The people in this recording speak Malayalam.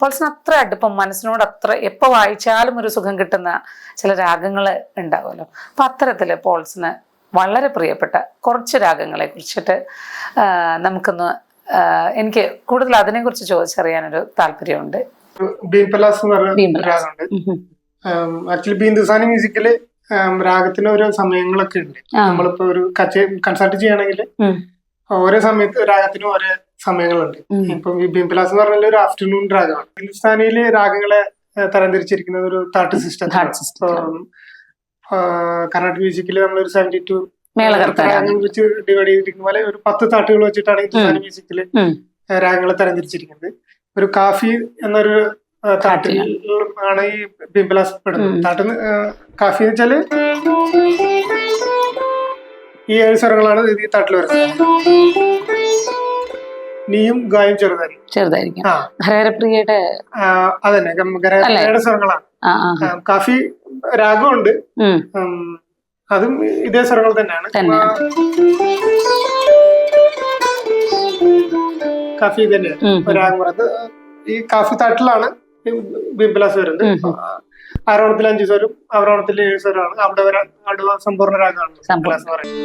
പോൾസിന് അത്ര അടുപ്പം, മനസ്സിനോട് അത്ര എപ്പോൾ വായിച്ചാലും ഒരു സുഖം കിട്ടുന്ന ചില രാഗങ്ങൾ ഉണ്ടാവുമല്ലോ. അപ്പം അത്തരത്തിൽ പോൾസിന് വളരെ പ്രിയപ്പെട്ട കുറച്ച് രാഗങ്ങളെ കുറിച്ചിട്ട് നമുക്കൊന്ന് എനിക്ക് കൂടുതൽ അതിനെക്കുറിച്ച് ചോദിച്ചറിയാനൊരു താല്പര്യമുണ്ട്. ഭീംപലാസ് എന്ന് പറഞ്ഞ രാഗമുണ്ട്. ആക്ച്വലി ബീന്ദുസാനി മ്യൂസിക്കില് രാഗത്തിന് ഓരോ സമയങ്ങളൊക്കെ ഉണ്ട്. നമ്മളിപ്പോ ഒരു കൺസൾട്ട് ചെയ്യണമെങ്കിൽ ഓരോ സമയത്ത് രാഗത്തിനും ഓരോ സമയങ്ങളുണ്ട്. ഇപ്പം ഭീംപലാസ് എന്ന് പറഞ്ഞാൽ ഒരു ആഫ്റ്റർനൂൺ രാഗമാണ്. ഹിന്ദുസ്ഥാനിയില് രാഗങ്ങളെ തരംതിരിച്ചിരിക്കുന്നത് ഒരു താട്ട് സിസ്റ്റം. കർണാടക മ്യൂസിക്കിൽ നമ്മളൊരു 72 രാഗങ്ങൾ വെച്ച് ഡിവൈഡ് ചെയ്തിരിക്കുന്ന പോലെ ഒരു 10 താട്ടുകൾ വെച്ചിട്ടാണ് ഹിന്ദുസ്ഥാനി മ്യൂസിക്കില് രാഗങ്ങളെ തരംതിരിച്ചിരിക്കുന്നത്. ഒരു കാഫി എന്നൊരു താട്ടിൽ ആണ് ഈ ഭീംപലാസ് പെടുന്നത്. താട്ടിന് കാഫി എന്ന് വെച്ചാല് ഈ 7 സ്വരങ്ങളാണ് ഈ താട്ടിൽ വരുന്നത്. നീയും ഗായും ചെറുതായിരിക്കും. ഹരേരപ്രിയയുടെ അതന്നെ ഗരേരപ്രിയയുടെ സ്വരങ്ങളാണ്. കാഫി രാഗമുണ്ട്, അതും ഇതേ സ്വരങ്ങൾ തന്നെയാണ്. കാഫി തന്നെയാണ് രാഗം പറയുന്നത്. ഈ കാഫി താട്ടിലാണ് ഭീംപലാസ് വരുന്നത്. ആരോഹണത്തിൽ 5 സ്വരം, അവരോഹണത്തിൽ 7 സ്വരമാണ്. അവിടെ സമ്പൂർണ്ണ രാഗമാണ് ഭീംപലാസ് പറയുന്നത്.